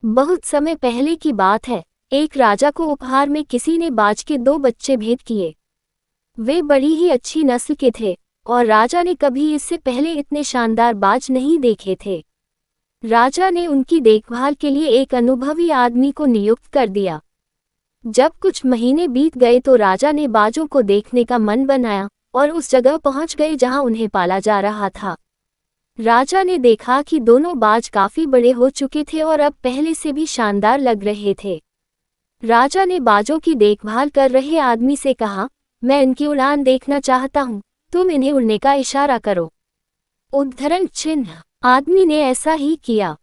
बहुत समय पहले की बात है। एक राजा को उपहार में किसी ने बाज के 2 बच्चे भेंट किए। वे बड़ी ही अच्छी नस्ल के थे और राजा ने कभी इससे पहले इतने शानदार बाज नहीं देखे थे। राजा ने उनकी देखभाल के लिए एक अनुभवी आदमी को नियुक्त कर दिया। जब कुछ महीने बीत गए तो राजा ने बाजों को देखने का मन बनाया और उस जगह पहुंच गए जहां उन्हें पाला जा रहा था। राजा ने देखा कि दोनों बाज काफी बड़े हो चुके थे और अब पहले से भी शानदार लग रहे थे। राजा ने बाजों की देखभाल कर रहे आदमी से कहा, मैं इनकी उड़ान देखना चाहता हूँ, तुम इन्हें उड़ने का इशारा करो। उद्धरण चिन्ह। आदमी ने ऐसा ही किया।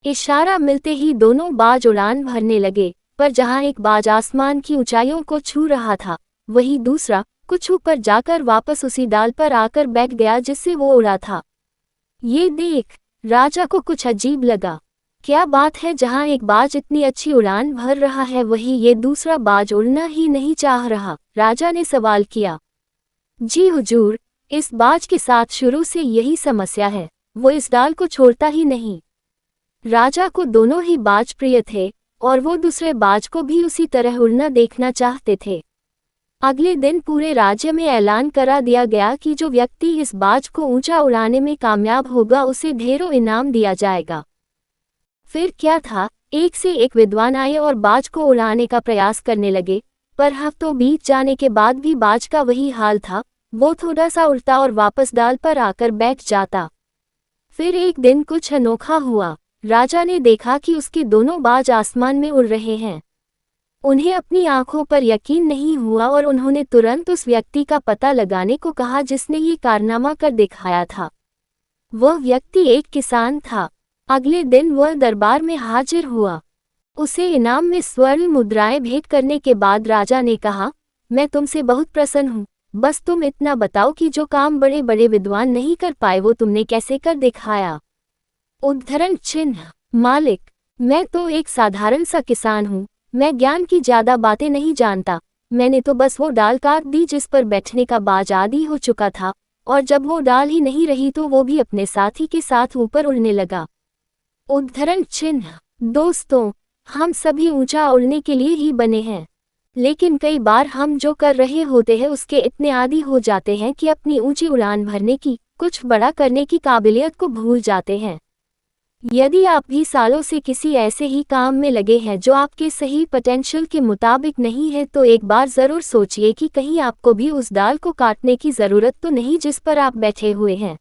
इशारा मिलते ही दोनों बाज उड़ान भरने लगे, पर जहाँ एक बाज आसमान की ऊंचाइयों को छू रहा था, वहीं दूसरा कुछ ऊपर जाकर वापस उसी डाल पर आकर बैठ गया जिससे वो उड़ा था। ये देख राजा को कुछ अजीब लगा। क्या बात है, जहाँ एक बाज इतनी अच्छी उड़ान भर रहा है वहीं ये दूसरा बाज उड़ना ही नहीं चाह रहा। राजा ने सवाल किया। जी हुजूर, इस बाज के साथ शुरू से यही समस्या है, वो इस डाल को छोड़ता ही नहीं। राजा को दोनों ही बाज प्रिय थे और वो दूसरे बाज को भी उसी तरह उड़ना देखना चाहते थे। अगले दिन पूरे राज्य में ऐलान करा दिया गया कि जो व्यक्ति इस बाज को ऊंचा उड़ाने में कामयाब होगा उसे ढेरों इनाम दिया जाएगा। फिर क्या था, एक से एक विद्वान आए और बाज को उड़ाने का प्रयास करने लगे, पर हफ्तों बीत जाने के बाद भी बाज का वही हाल था। वो थोड़ा सा उड़ता और वापस डाल पर आकर बैठ जाता। फिर एक दिन कुछ अनोखा हुआ। राजा ने देखा कि उसके दोनों बाज आसमान में उड़ रहे हैं। उन्हें अपनी आंखों पर यकीन नहीं हुआ और उन्होंने तुरंत उस व्यक्ति का पता लगाने को कहा जिसने ये कारनामा कर दिखाया था। वह व्यक्ति एक किसान था। अगले दिन वह दरबार में हाजिर हुआ। उसे इनाम में स्वर्ण मुद्राएं भेंट करने के बाद राजा ने कहा, मैं तुमसे बहुत प्रसन्न हूँ, बस तुम इतना बताओ कि जो काम बड़े बड़े विद्वान नहीं कर पाए वो तुमने कैसे कर दिखाया। उद्धरण चिन्ह। मालिक, मैं तो एक साधारण सा किसान हूँ, मैं ज्ञान की ज्यादा बातें नहीं जानता। मैंने तो बस वो डाल काट दी जिस पर बैठने का बाज आदी हो चुका था, और जब वो डाल ही नहीं रही तो वो भी अपने साथी के साथ ऊपर उड़ने लगा। उद्धरण चिन्ह। दोस्तों, हम सभी ऊंचा उड़ने के लिए ही बने हैं, लेकिन कई बार हम जो कर रहे होते हैं उसके इतने आदी हो जाते हैं कि अपनी ऊंची उड़ान भरने की, कुछ बड़ा करने की काबिलियत को भूल जाते हैं। यदि आप भी सालों से किसी ऐसे ही काम में लगे हैं जो आपके सही पोटेंशियल के मुताबिक नहीं है, तो एक बार ज़रूर सोचिए कि कहीं आपको भी उस डाल को काटने की ज़रूरत तो नहीं जिस पर आप बैठे हुए हैं।